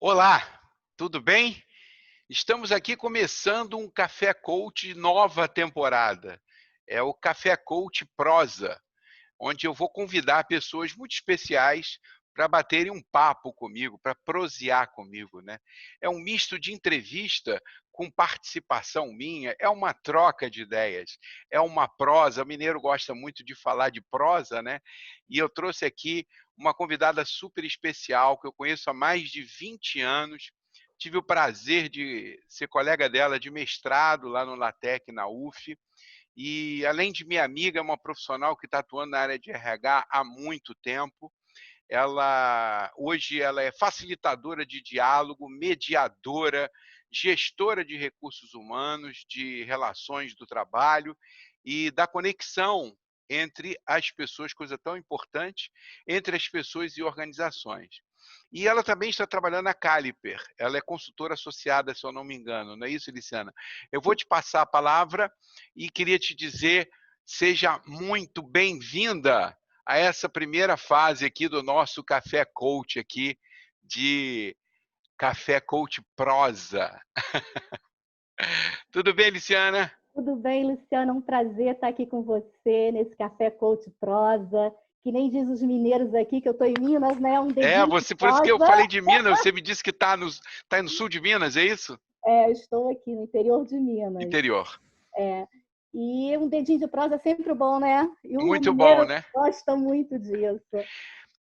Olá, tudo bem? Estamos aqui começando um Café Coach nova temporada. É o Café Coach Prosa, onde eu vou convidar pessoas muito especiais para baterem um papo comigo, para prosear comigo, né? É um misto de entrevista com participação minha, é uma troca de ideias, é uma prosa. O mineiro gosta muito de falar de prosa, né? E eu trouxe aqui uma convidada super especial que eu conheço há mais de 20 anos. Tive o prazer de ser colega dela de mestrado lá no LATEC, na UF, e além de minha amiga, é uma profissional que está atuando na área de RH há muito tempo. Hoje ela é facilitadora de diálogo, mediadora, gestora de recursos humanos, de relações do trabalho e da conexão entre as pessoas, coisa tão importante, entre as pessoas e organizações. E ela também está trabalhando na Caliper, ela é consultora associada, se eu não me engano, não é isso, Luciana? Eu vou te passar a palavra e queria te dizer, seja muito bem-vinda a essa primeira fase aqui do nosso Café Coach aqui, de Café Coach Prosa. Tudo bem, Luciana? Tudo bem, Luciana? É um prazer estar aqui com você nesse Café Coach Prosa. Que nem diz os mineiros aqui, que eu estou em Minas, né? Um dedinho de Por isso que eu prosa. falei de Minas, você me disse que está no sul de Minas, é isso? É, estou aqui no interior de Minas. Interior. É. E um dedinho de prosa é sempre bom, né? E o Muito bom, mineiro né? gosta muito disso.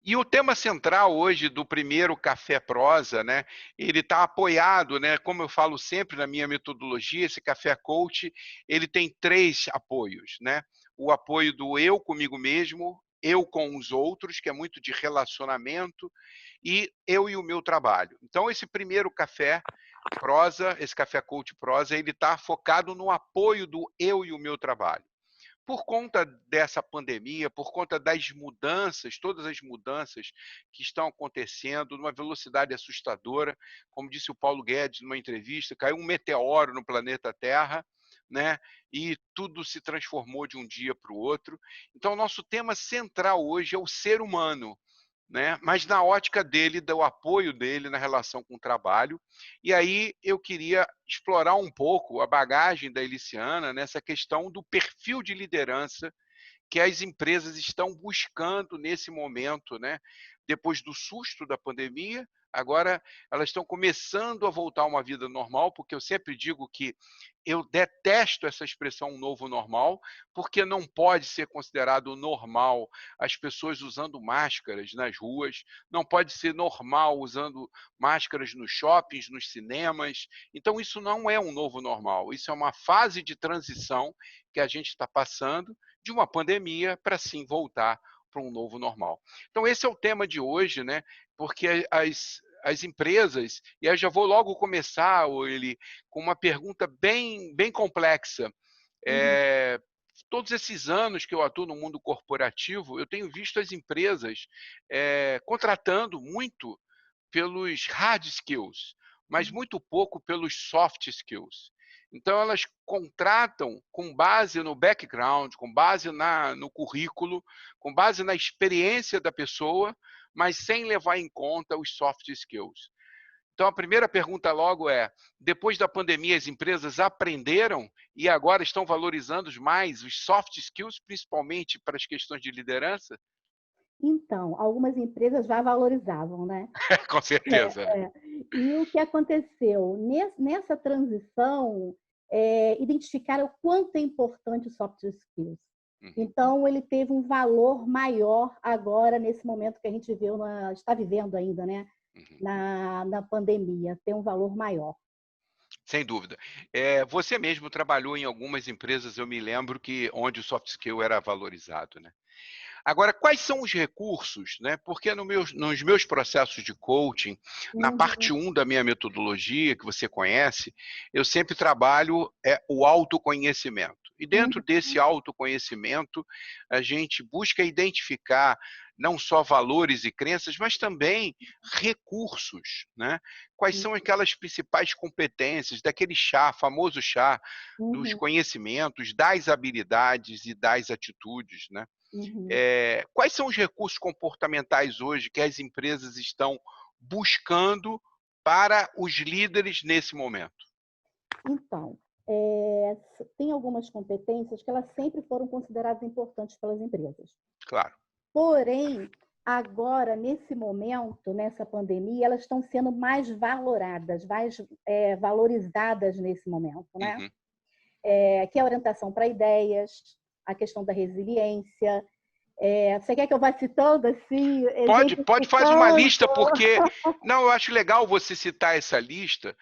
E o tema central hoje do primeiro Café Prosa, né, ele está apoiado, né, como eu falo sempre na minha metodologia, esse Café Coach, ele tem 3 apoios, né? O apoio do eu comigo mesmo, eu com os outros, que é muito de relacionamento, e eu e o meu trabalho. Então esse primeiro Café Prosa, esse Café Coach Prosa, ele está focado no apoio do eu e o meu trabalho. Por conta dessa pandemia, por conta das mudanças, todas as mudanças que estão acontecendo numa velocidade assustadora, como disse o Paulo Guedes numa entrevista, caiu um meteoro no planeta Terra, né? E tudo se transformou de um dia para o outro. Então, o nosso tema central hoje é o ser humano, né? Mas na ótica dele, do apoio dele na relação com o trabalho. E aí eu queria explorar um pouco a bagagem da Eliciana nessa questão do perfil de liderança que as empresas estão buscando nesse momento, né? Depois do susto da pandemia, agora elas estão começando a voltar a uma vida normal, porque eu sempre digo que eu detesto essa expressão novo normal, porque não pode ser considerado normal as pessoas usando máscaras nas ruas, não pode ser normal usando máscaras nos shoppings, nos cinemas. Então, isso não é um novo normal, isso é uma fase de transição que a gente está passando de uma pandemia para sim voltar para um novo normal. Então esse é o tema de hoje, né? Porque as empresas, e eu já vou logo começar, ele com uma pergunta bem complexa. Uhum. É, todos esses anos que eu atuo no mundo corporativo, eu tenho visto as empresas contratando muito pelos hard skills, mas muito pouco pelos soft skills. Então, elas contratam com base no background, com base no currículo, com base na experiência da pessoa, mas sem levar em conta os soft skills. Então, a primeira pergunta logo é: depois da pandemia, as empresas aprenderam e agora estão valorizando mais os soft skills, principalmente para as questões de liderança? Então, algumas empresas já valorizavam, né? Com certeza, né? E o que aconteceu? Nessa transição, identificaram o quanto é importante o soft skills. Uhum, Então, ele teve um valor maior agora, nesse momento que a gente está vivendo ainda, né? uhum. Na pandemia, tem um valor maior. Sem dúvida. Você mesmo trabalhou em algumas empresas, eu me lembro que onde o soft skill era valorizado, né? Agora, quais são os recursos, né? Porque nos meus processos de coaching, na parte Uhum, 1 da minha metodologia, que você conhece, eu sempre trabalho o autoconhecimento. E dentro uhum, desse autoconhecimento, a gente busca identificar não só valores e crenças, mas também recursos, né? Quais são aquelas principais competências daquele chá, famoso chá, dos uhum, conhecimentos, das habilidades e das atitudes, né? uhum. Quais são os recursos comportamentais hoje que as empresas estão buscando para os líderes nesse momento? Então, tem algumas competências que elas sempre foram consideradas importantes pelas empresas. Claro. Porém, agora, nesse momento, nessa pandemia, elas estão sendo mais valoradas, mais valorizadas nesse momento, né? Uhum. Que é a orientação para ideias, a questão da resiliência. Você quer que eu vá citando assim? Pode, faz uma Exemplificando? lista, porque... Não, eu acho legal você citar essa lista,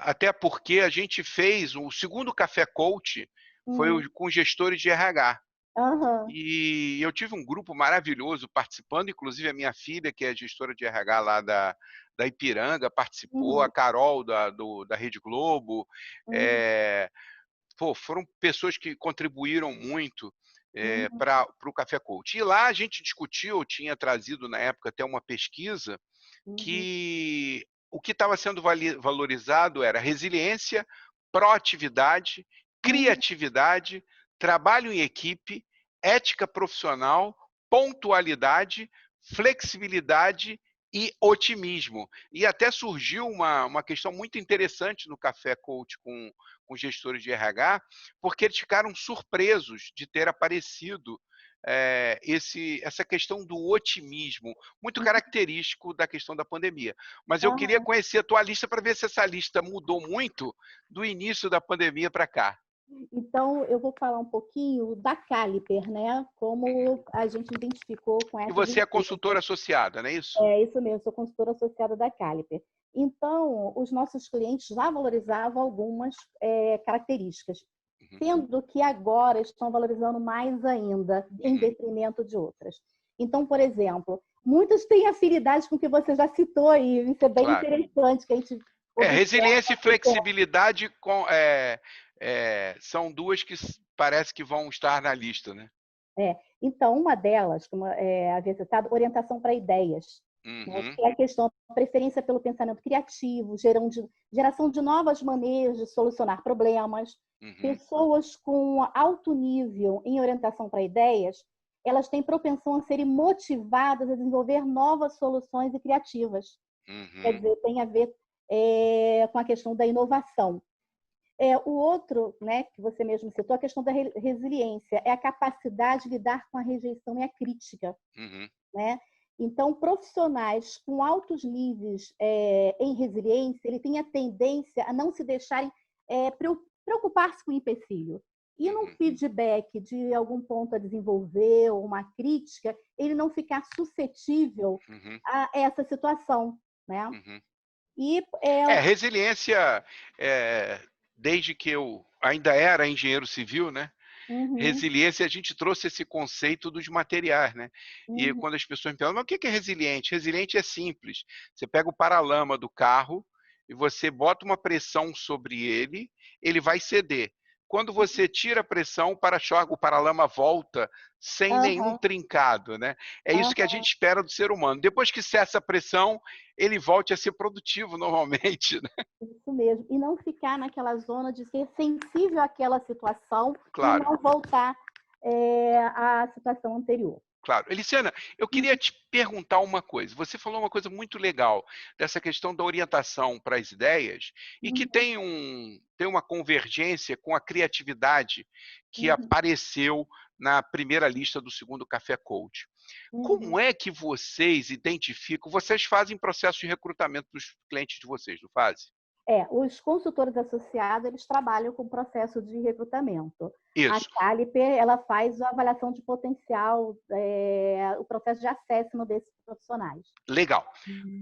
até porque a gente fez o segundo Café Coach, foi com gestores de RH. Aham. E eu tive um grupo maravilhoso participando, inclusive a minha filha, que é gestora de RH lá da Ipiranga, participou, a Uhum. Carol da Rede Globo. Uhum. Foram pessoas que contribuíram muito Uhum. para o Café Coach. E lá a gente discutiu, eu tinha trazido na época até uma pesquisa, Uhum. que o que estava sendo valorizado era resiliência, proatividade, Uhum. criatividade, trabalho em equipe, ética profissional, pontualidade, flexibilidade e otimismo. E até surgiu uma questão muito interessante no Café Coach com gestores de RH, porque eles ficaram surpresos de ter aparecido essa questão do otimismo, muito característico da questão da pandemia. Mas eu queria Aham. conhecer a tua lista para ver se essa lista mudou muito do início da pandemia para cá. Então, eu vou falar um pouquinho da Caliper, né? Como a gente identificou com E essas você é empresas. consultora associada, não é isso? É isso mesmo, sou consultora associada da Caliper. Então, os nossos clientes já valorizavam algumas características, Uhum. sendo que agora estão valorizando mais ainda, em detrimento de outras. Então, por exemplo, muitos têm afinidade com o que você já citou aí, isso é bem Claro. interessante, que a gente observa. Resiliência e flexibilidade são duas que parece que vão estar na lista, né? Então, uma delas, como havia citado, orientação para ideias, né? Uhum. Que é a questão da preferência pelo pensamento criativo, geração de novas maneiras de solucionar problemas. Uhum. Pessoas com alto nível em orientação para ideias, elas têm propensão a serem motivadas a desenvolver novas soluções e criativas. Quer Uhum. dizer, tem a ver com a questão da inovação. O outro, né, que você mesmo citou, a questão da resiliência, é a capacidade de lidar com a rejeição e a crítica, Uhum. né? Então, profissionais com altos níveis em resiliência, ele tem a tendência a não se deixarem preocupar-se com o empecilho. E num Uhum. feedback de algum ponto a desenvolver ou uma crítica, ele não ficar suscetível Uhum. a essa situação, né? Uhum. E Resiliência, desde que eu ainda era engenheiro civil, né? uhum, Resiliência, a gente trouxe esse conceito dos materiais, né? E uhum, quando as pessoas me perguntam, mas o que é resiliente? Resiliente é simples. Você pega o paralama do carro e você bota uma pressão sobre ele, ele vai ceder. Quando você tira a pressão, o paralama volta sem nenhum aham, trincado, né? É isso que a aham. gente espera do ser humano. Depois que cessa a pressão, ele volte a ser produtivo normalmente, né? Isso mesmo. E não ficar naquela zona de ser sensível àquela situação e Claro. não voltar à situação anterior. Claro. Eliciana, eu queria te perguntar uma coisa. Você falou uma coisa muito legal dessa questão da orientação para as ideias e que Uhum, tem uma convergência com a criatividade que uhum, apareceu na primeira lista do segundo Café Coach. uhum. Como é que vocês identificam? Vocês fazem processo de recrutamento dos clientes de vocês, não fazem? Os consultores associados, eles trabalham com o processo de recrutamento. A Isso. Caliper, ela faz a avaliação de potencial, o processo de assessment desses profissionais. Legal.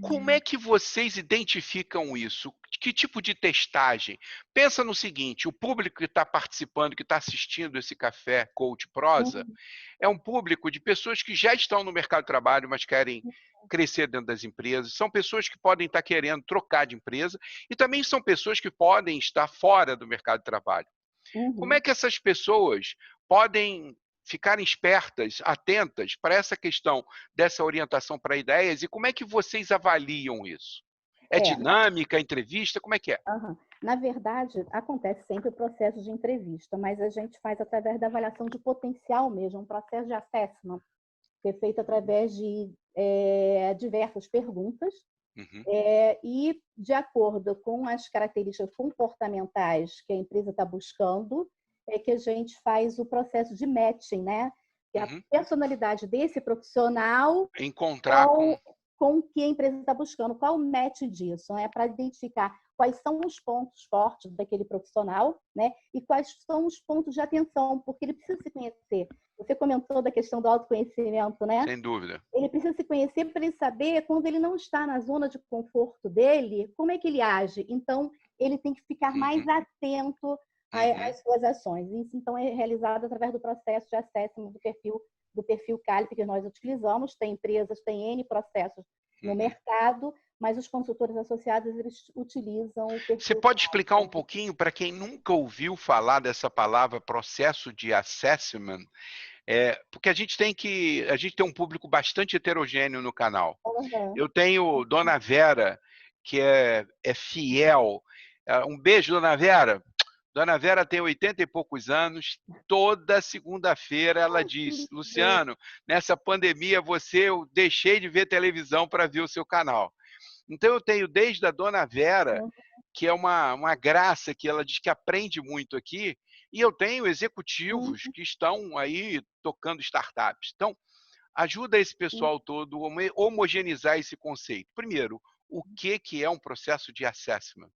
Como é que vocês identificam isso? Que tipo de testagem? Pensa no seguinte: o público que está participando, que está assistindo esse Café Coach Prosa, Uhum, é um público de pessoas que já estão no mercado de trabalho, mas querem crescer dentro das empresas. São pessoas que podem estar querendo trocar de empresa e também são pessoas que podem estar fora do mercado de trabalho. Como é uhum. que essas pessoas podem ficar espertas, atentas para essa questão dessa orientação para ideias e como é que vocês avaliam isso? É É, dinâmica, entrevista, como é que é? aham. Na verdade, acontece sempre o processo de entrevista, mas a gente faz através da avaliação de potencial mesmo, um processo de assessment, que é feito através de diversas perguntas, Uhum. E, de acordo com as características comportamentais que a empresa está buscando, é que a gente faz o processo de matching, né? Que é a Uhum. personalidade desse profissional Encontrar com... com o que a empresa está buscando, qual o match disso, né? Para identificar quais são os pontos fortes daquele profissional, né? E quais são os pontos de atenção, porque ele precisa se conhecer. Você comentou da questão do autoconhecimento, né? Sem dúvida. Ele precisa se conhecer para ele saber quando ele não está na zona de conforto dele, como é que ele age. Então, ele tem que ficar mais Uhum. atento Uhum. às suas ações. Isso, então, é realizado através do processo de assessment do perfil CALIP que nós utilizamos. Tem empresas, tem N processos no Uhum. mercado, mas os consultores associados, eles utilizam o Você perfil pode explicar um CALIP. pouquinho para quem nunca ouviu falar dessa palavra processo de assessment? Porque a gente tem um público bastante heterogêneo no canal. Uhum. Eu tenho Dona Vera, que é fiel. Um beijo, Dona Vera. Dona Vera tem 80 e poucos anos. Toda segunda-feira ela Ai, que diz: lindo. Luciano, nessa pandemia eu deixei de ver televisão para ver o seu canal. Então eu tenho desde a Dona Vera, que é uma graça, que ela diz que aprende muito aqui, e eu tenho executivos Uhum. que estão aí tocando startups. Então, ajuda esse pessoal todo a homogeneizar esse conceito. Primeiro, o que é um processo de assessment?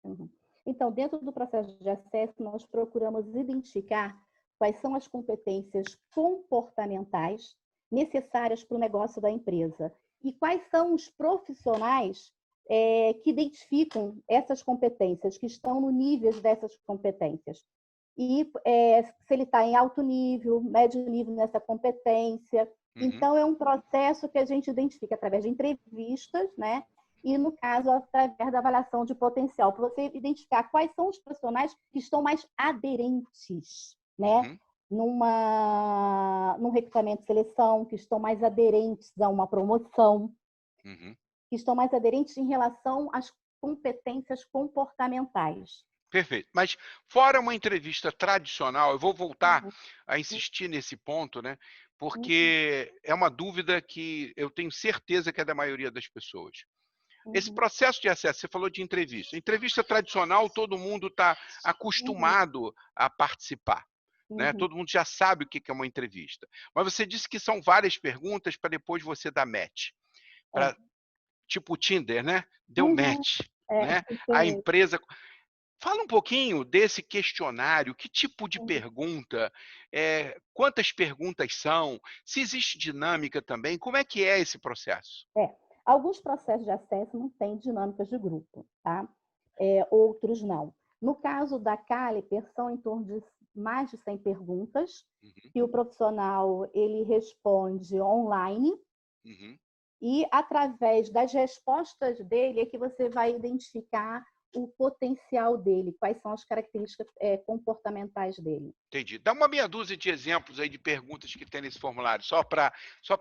Uhum. Então, dentro do processo de acesso, nós procuramos identificar quais são as competências comportamentais necessárias para o negócio da empresa e quais são os profissionais que identificam essas competências, que estão no nível dessas competências. E se ele está em alto nível, médio nível nessa competência. Uhum. Então, é um processo que a gente identifica através de entrevistas, né? E, no caso, através da avaliação de potencial, para você identificar quais são os profissionais que estão mais aderentes, né? Uhum. Num recrutamento e seleção, que estão mais aderentes a uma promoção, Uhum. que estão mais aderentes em relação às competências comportamentais. Perfeito. Mas fora uma entrevista tradicional, eu vou voltar Uhum, a insistir nesse ponto, né? uhum, Porque é uma dúvida que eu tenho certeza que é da maioria das pessoas. Esse uhum, processo de acesso, você falou de entrevista. Entrevista tradicional, todo mundo está uhum, acostumado a participar. Né? uhum. Todo mundo já sabe o que é uma entrevista. Mas você disse que são várias perguntas para depois você dar match. É. Tipo o Tinder, né? Deu Uhum. match. É, Né? A sim. empresa. Fala um pouquinho desse questionário, que tipo de Uhum. pergunta, quantas perguntas são, se existe dinâmica também, como é que é esse processo? É. Alguns processos de acesso não têm dinâmicas de grupo, tá? Outros não. No caso da Caliper, são em torno de mais de 100 perguntas Uhum. que o profissional ele responde online Uhum. e através das respostas dele é que você vai identificar o potencial dele, quais são as características comportamentais dele. Entendi. Dá uma meia dúzia de exemplos aí de perguntas que tem nesse formulário, só para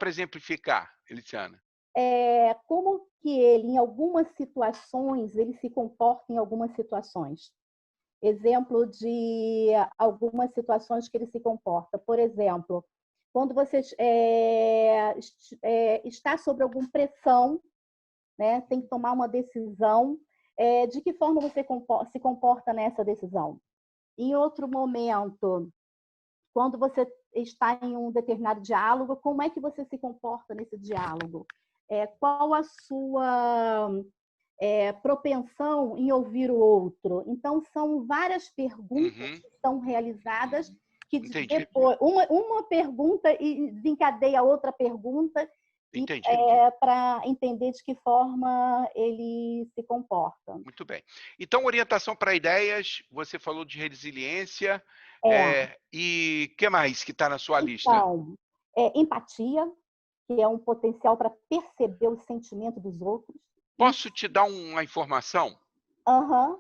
exemplificar, Eliciana. Como que ele, em algumas situações, ele se comporta em algumas situações. Exemplo de algumas situações que ele se comporta. Por exemplo, quando você está sob alguma pressão, né, tem que tomar uma decisão, de que forma você se comporta nessa decisão? Em outro momento, quando você está em um determinado diálogo, como é que você se comporta nesse diálogo? Qual a sua propensão em ouvir o outro? Então, são várias perguntas Uhum. que são realizadas que Entendi, depois uma pergunta e desencadeia outra pergunta e entendi. para entender de que forma ele se comporta. Muito bem. Então, orientação para ideias, você falou de resiliência, É, e o que mais que está na sua lista? então, empatia, que é um potencial para perceber o sentimento dos outros. Posso te dar uma informação? Aham,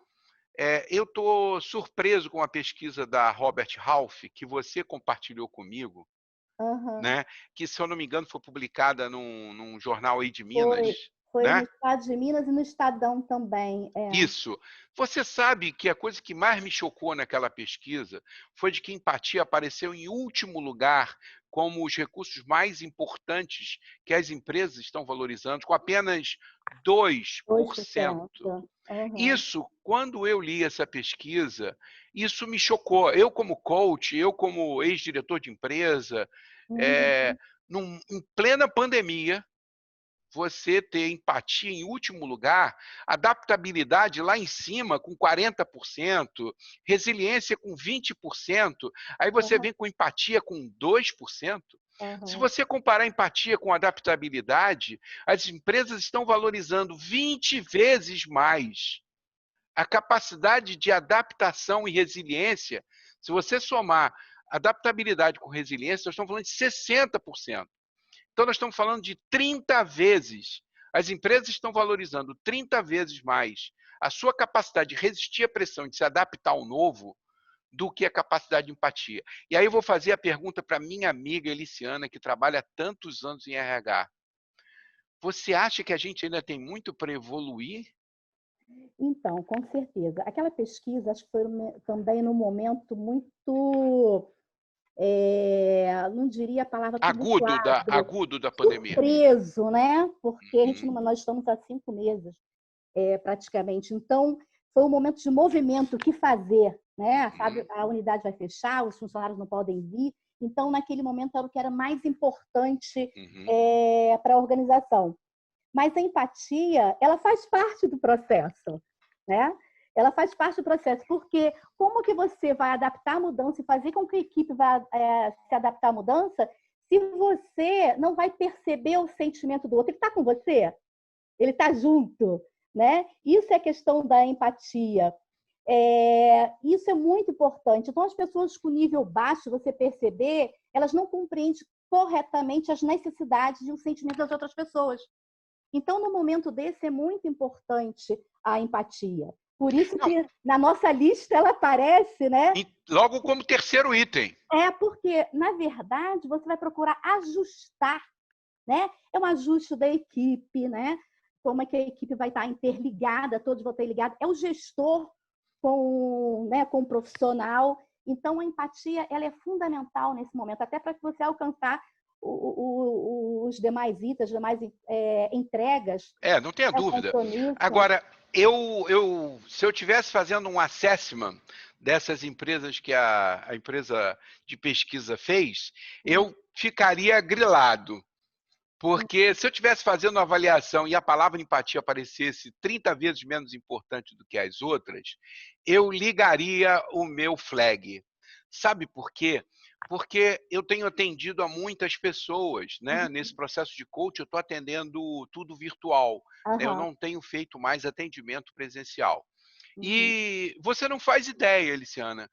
Eu estou surpreso com a pesquisa da Robert Half, que você compartilhou comigo, aham. né? Que, se eu não me engano, foi publicada num jornal aí de Minas, Foi no né? estado de Minas e no Estadão também. Isso. Você sabe que a coisa que mais me chocou naquela pesquisa foi de que empatia apareceu em último lugar como os recursos mais importantes que as empresas estão valorizando, com apenas 2%. 2%. Aham. Isso, quando eu li essa pesquisa, isso me chocou. Eu como coach, eu como ex-diretor de empresa, Uhum. em plena pandemia, você ter empatia em último lugar, adaptabilidade lá em cima com 40%, resiliência com 20%, aí você Aham. vem com empatia com 2%. Se Aham. você comparar empatia com adaptabilidade, as empresas estão valorizando 20 vezes mais a capacidade de adaptação e resiliência. Se você somar adaptabilidade com resiliência, nós estamos falando de 60%. Então, nós estamos falando de 30 vezes. As empresas estão valorizando 30 vezes mais a sua capacidade de resistir à pressão, de se adaptar ao novo, do que a capacidade de empatia. E aí eu vou fazer a pergunta para minha amiga Eliciana, que trabalha há tantos anos em RH. Você acha que a gente ainda tem muito para evoluir? Então, com certeza. Aquela pesquisa, acho que foi também num momento muito, não diria a palavra tumultuado, Agudo da pandemia. surpreso, né? Porque Uhum, nós estamos há 5 meses, praticamente. Então, foi um momento de movimento, o que fazer, né? uhum, A unidade vai fechar, os funcionários não podem vir. Então, naquele momento, era o que era mais importante uhum. para a organização. Mas a empatia, ela faz parte do processo, né? Ela faz parte do processo, porque como que você vai adaptar a mudança e fazer com que a equipe vá se adaptar à mudança se você não vai perceber o sentimento do outro? Ele está com você? Ele está junto, né? Isso é a questão da empatia. Isso é muito importante. Então, as pessoas com nível baixo, você perceber, elas não compreendem corretamente as necessidades e os sentimentos das outras pessoas. Então, no momento desse, é muito importante a empatia. Por isso Não, que na nossa lista ela aparece, né? logo como terceiro item. Porque, na verdade, você vai procurar ajustar, né? É um ajuste da equipe, né? Como é que a equipe vai estar interligada, todos vão estar ligados. É o gestor com o profissional. Então, a empatia ela é fundamental nesse momento, até para que você alcançar os demais itens, as demais entregas. Não tenha dúvida. Nisso. Agora, se eu tivesse fazendo um assessment dessas empresas que a empresa de pesquisa fez, eu ficaria grilado. Porque se eu estivesse fazendo uma avaliação e a palavra empatia aparecesse 30 vezes menos importante do que as outras, eu ligaria o meu flag. Sabe por quê? Porque eu tenho atendido a muitas pessoas, né? Nesse processo de coach, eu estou atendendo tudo virtual, né? Eu Aham. não tenho feito mais atendimento presencial. Uhum. E você não faz ideia, Eliciana,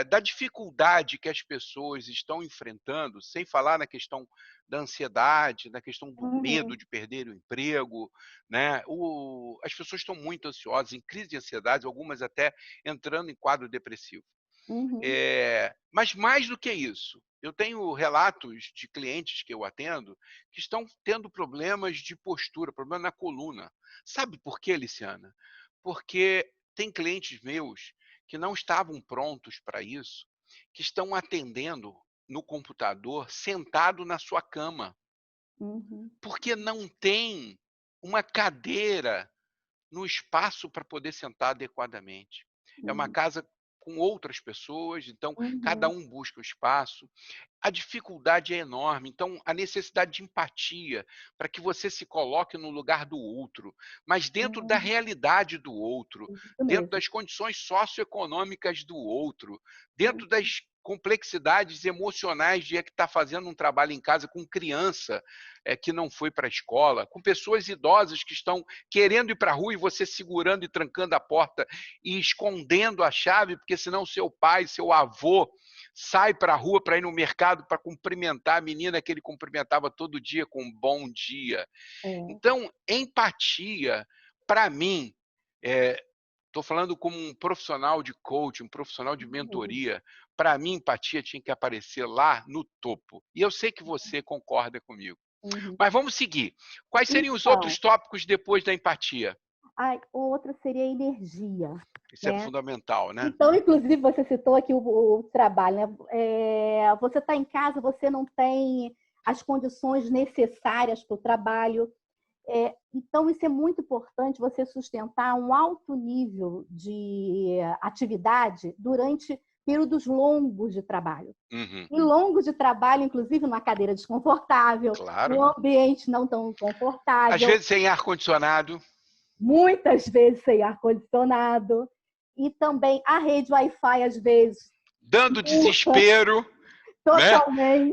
da dificuldade que as pessoas estão enfrentando, sem falar na questão da ansiedade, na questão do medo Uhum. de perder o emprego, né? As pessoas estão muito ansiosas, em crise de ansiedade, algumas até entrando em quadro depressivo. Uhum. Mas mais do que isso, eu tenho relatos de clientes que eu atendo que estão tendo problemas de postura, problema na coluna. Sabe por quê, Luciana? Porque tem clientes meus que não estavam prontos para isso, que estão atendendo no computador sentado na sua cama, Uhum. porque não tem uma cadeira no espaço para poder sentar adequadamente. É uma Uhum. casa com outras pessoas, então cada Uhum. um busca o espaço. A dificuldade é enorme, então a necessidade de empatia para que você se coloque no lugar do outro, mas dentro da Uhum. realidade do outro, Isso dentro mesmo. das condições socioeconômicas do outro, dentro Uhum. das complexidades emocionais de que está fazendo um trabalho em casa com criança que não foi para a escola, com pessoas idosas que estão querendo ir para a rua e você segurando e trancando a porta e escondendo a chave, porque senão seu pai, seu avô sai para a rua para ir no mercado para cumprimentar a menina que ele cumprimentava todo dia com um bom dia. É. Então, empatia, para mim, estou falando como um profissional de coaching, um profissional de Uhum. mentoria, para mim, empatia tinha que aparecer lá no topo. E eu sei que você concorda comigo. Uhum. Mas vamos seguir. Quais seriam os outros Então, tópicos depois da empatia? Outra seria a energia, Isso é né? fundamental, né? Então, inclusive, você citou aqui o trabalho, né? Você está em casa, você não tem as condições necessárias para o trabalho. Então, isso é muito importante, você sustentar um alto nível de atividade durante períodos longos de trabalho. Uhum. E longos de trabalho, inclusive, numa cadeira desconfortável, Claro. num ambiente não tão Às confortável, vezes sem ar-condicionado. muitas vezes sem ar-condicionado, e também a rede Wi-Fi, às vezes, Dando desespero, né?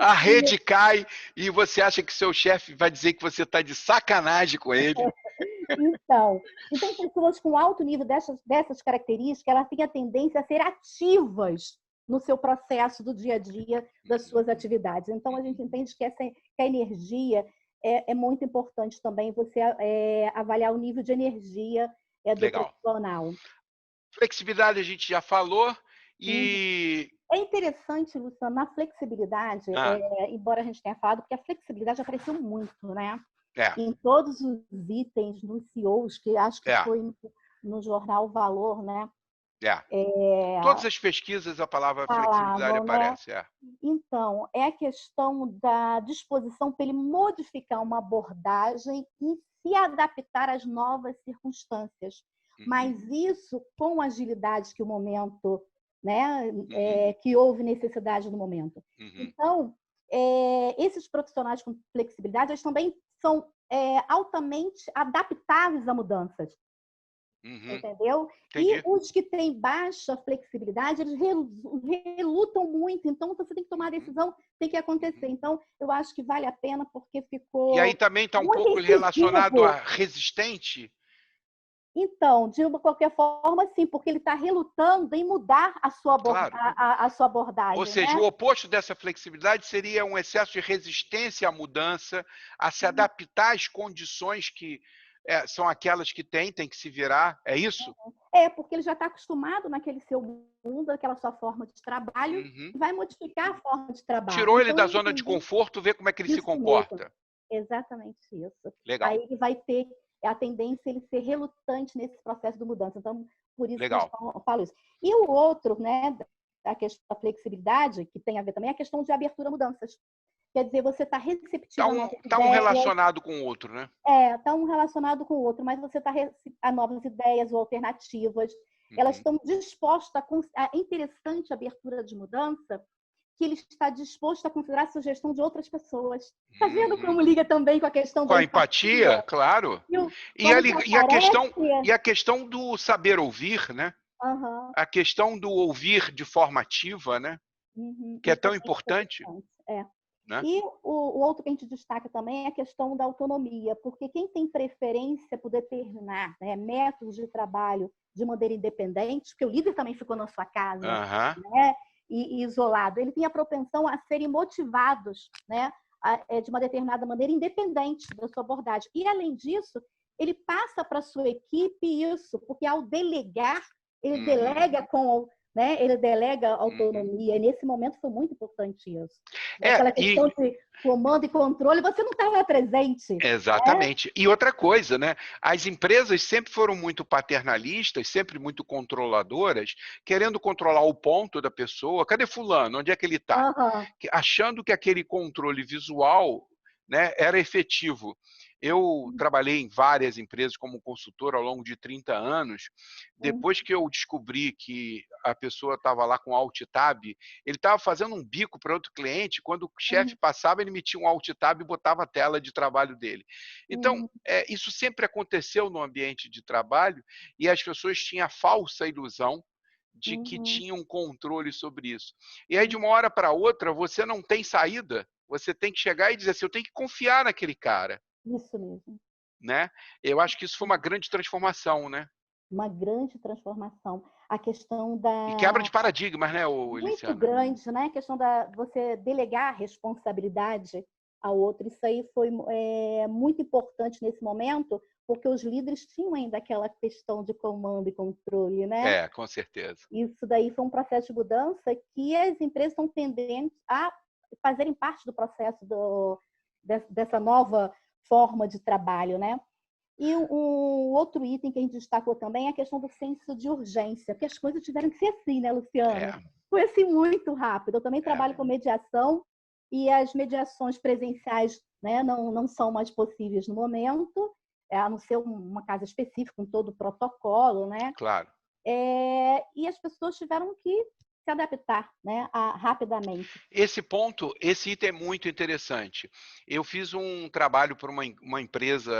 A totalmente. rede cai e você acha que seu chefe vai dizer que você está de sacanagem com ele. Então, pessoas com alto nível dessas características, elas têm a tendência a ser ativas no seu processo do dia a dia, das suas atividades. Então, a gente entende que a energia é muito importante também, você avaliar o nível de energia do Legal. profissional. Flexibilidade a gente já falou. Uhum. E É interessante, Luciano, na flexibilidade, embora a gente tenha falado, porque a flexibilidade apareceu muito, né? é, Em todos os itens dos CEOs, que acho que é, foi no jornal Valor, né? é. Todas É, as pesquisas a palavra flexibilidade falavam, né? aparece. É. Então, é a questão da disposição para ele modificar uma abordagem e se adaptar às novas circunstâncias. Uhum, Mas isso com a agilidade que o momento, né, uhum, que houve necessidade no momento. uhum, Então, esses profissionais com flexibilidade, eles também são altamente adaptáveis a mudanças. uhum. Entendeu? E Entendi. os que têm baixa flexibilidade, eles relutam muito. Então, você tem que tomar a Uhum, decisão, tem que acontecer. uhum. Então, eu acho que vale a pena porque E aí ficou também está um muito pouco relacionado a incisivo. resistente. Então, de uma qualquer forma, sim, porque ele está relutando em mudar Claro. a sua Ou abordagem, seja, né? o oposto dessa flexibilidade seria um excesso de resistência à mudança, a se adaptar às condições que são aquelas que tem que se virar. É isso? Porque ele já está acostumado naquele seu mundo, naquela sua forma de trabalho, Uhum. e vai modificar a forma de trabalho. Tirou ele Então, da eu zona de entendi conforto, vê como é que ele se isso mesmo. comporta. Exatamente isso. Legal, Aí ele vai ter a tendência ele ser relutante nesse processo de mudança. Então, por isso que legal. eu falo isso. E o outro, né, a questão da flexibilidade, que tem a ver também, é a questão de abertura a mudanças. Quer dizer, você está Tá receptivo a um, novas tá um ideias, relacionado com o outro, né? está um relacionado com o outro, mas você está a novas ideias ou alternativas. Elas Uhum. estão dispostas a interessante abertura de mudança, que ele está disposto a considerar a sugestão de outras pessoas. Está vendo Uhum. como liga também com a questão Com da a empatia? empatia, claro. E a, Como que li- e a aparece? questão e a questão do saber ouvir, né? Aham, A questão do ouvir de forma ativa, né? Que é isso é tão muito importante, interessante. né? E o outro que a gente destaca também é a questão da autonomia, porque quem tem preferência por determinar, né, métodos de trabalho de maneira independente, porque o líder também ficou na sua casa, Aham. né, e isolado, ele tem a propensão a serem motivados, né, de uma determinada maneira independente da sua abordagem. E, além disso, ele passa para a sua equipe isso, porque ao delegar, ele Uhum. delega né, ele delega Uhum. autonomia. E nesse momento foi muito importante isso. É, Aquela questão de comando e controle, você não estava presente. Né? exatamente. E outra coisa, né? As empresas sempre foram muito paternalistas, sempre muito controladoras, querendo controlar o ponto da pessoa. Cadê fulano? Onde é que ele está? Uhum, Achando que aquele controle visual, né, era efetivo. Eu trabalhei em várias empresas como consultor ao longo de 30 anos. uhum, Depois que eu descobri que a pessoa estava lá com Alt Tab, ele estava fazendo um bico para outro cliente. Quando o chefe uhum, passava, ele metia um Alt Tab e botava a tela de trabalho dele. Então, uhum, isso sempre aconteceu no ambiente de trabalho e as pessoas tinham a falsa ilusão de que uhum, tinham controle sobre isso. E aí, de uma hora para outra, você não tem saída. Você tem que chegar e dizer assim: eu tenho que confiar naquele cara, isso mesmo. né? Eu acho que isso foi uma grande transformação, né? Uma grande transformação. A questão E quebra da de paradigmas, né, muito Eliciana? grande, né? A questão da você delegar a responsabilidade ao outro. Isso aí foi muito importante nesse momento, porque os líderes tinham ainda aquela questão de comando e controle, né? É, com certeza. Isso daí foi um processo de mudança que as empresas estão tendentes a fazerem parte do processo dessa nova forma de trabalho, né? E um outro item que a gente destacou também é a questão do senso de urgência, porque as coisas tiveram que ser assim, né, Luciano? É, Foi assim muito rápido. Eu também é. trabalho com mediação e as mediações presenciais, né, não são mais possíveis no momento, a não ser uma casa específica, com todo o protocolo, né? Claro. E as pessoas tiveram que se adaptar, né, rapidamente. Esse item é muito interessante. Eu fiz um trabalho para uma empresa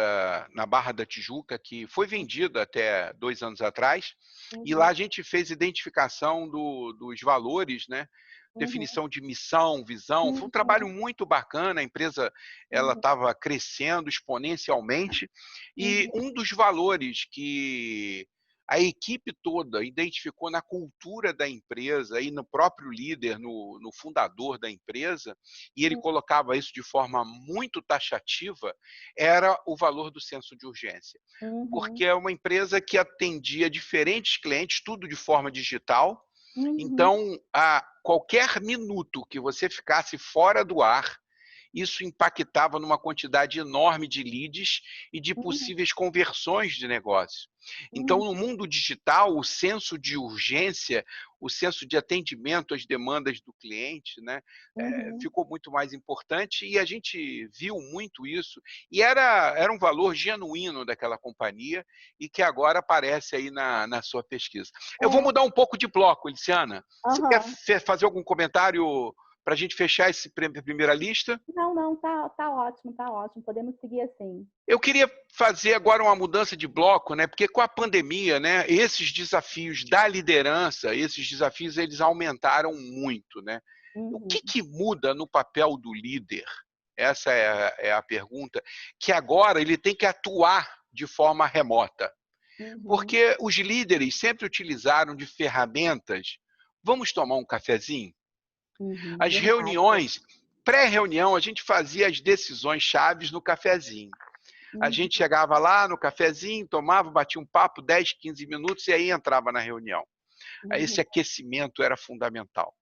na Barra da Tijuca que foi vendida até 2 anos atrás, e lá Uhum, a gente fez identificação dos valores, né? uhum, Definição de missão, visão. Foi um trabalho uhum, muito bacana. A empresa ela uhum, estava crescendo exponencialmente, e uhum, um dos valores que a equipe toda identificou na cultura da empresa e no próprio líder, no fundador da empresa, e ele colocava isso de forma muito taxativa, era o valor do senso de urgência. uhum, Porque é uma empresa que atendia diferentes clientes, tudo de forma digital. uhum, Então, a qualquer minuto que você ficasse fora do ar, isso impactava numa quantidade enorme de leads e de uhum, possíveis conversões de negócio. Então, uhum, no mundo digital, o senso de urgência, o senso de atendimento às demandas do cliente, né, uhum. ficou muito mais importante, e a gente viu muito isso. E era um valor genuíno daquela companhia e que agora aparece aí na sua pesquisa. Eu vou É, mudar um pouco de bloco, Luciana. Você quer aham. fazer algum comentário para a gente fechar essa primeira lista? Não, tá ótimo, tá ótimo. Podemos seguir assim. Eu queria fazer agora uma mudança de bloco, né? Porque com a pandemia, né, esses desafios da liderança, esses desafios eles aumentaram muito, né? O Uhum, que muda no papel do líder? Essa é a pergunta, que agora ele tem que atuar de forma remota. uhum, Porque os líderes sempre utilizaram de ferramentas. Vamos tomar um cafezinho? uhum, As verdade. reuniões, pré-reunião, a gente fazia as decisões chaves no cafezinho. A Uhum, gente chegava lá no cafezinho, tomava, batia um papo, 10, 15 minutos, e aí entrava na reunião. Esse uhum, aquecimento era fundamental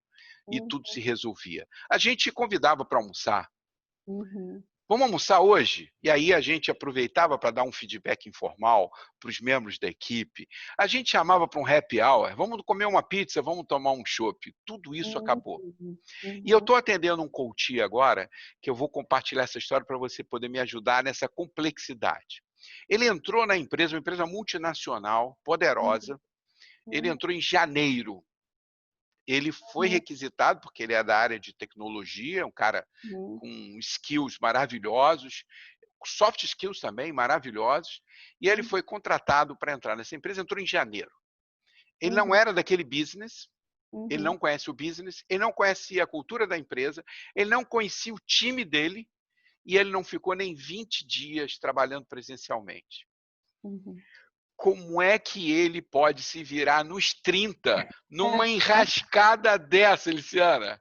e uhum, tudo se resolvia. A gente convidava para almoçar. uhum, Vamos almoçar hoje? E aí a gente aproveitava para dar um feedback informal para os membros da equipe. A gente chamava para um happy hour. Vamos comer uma pizza, vamos tomar um chopp. Tudo isso acabou. uhum, E eu uhum, estou atendendo um coach agora, que eu vou compartilhar essa história para você poder me ajudar nessa complexidade. Ele entrou na empresa, uma empresa multinacional, poderosa. Ele uhum, entrou em janeiro. Ele foi uhum, requisitado, porque ele é da área de tecnologia, um cara uhum, com skills maravilhosos, soft skills também maravilhosos, e ele foi contratado para entrar nessa empresa. Entrou em janeiro. Ele não uhum, era daquele business, ele uhum, não conhece o business, ele não conhecia a cultura da empresa, ele não conhecia o time dele, e ele não ficou nem 20 dias trabalhando presencialmente. uhum. Como é que ele pode se virar nos 30 numa enrascada dessa, Luciana?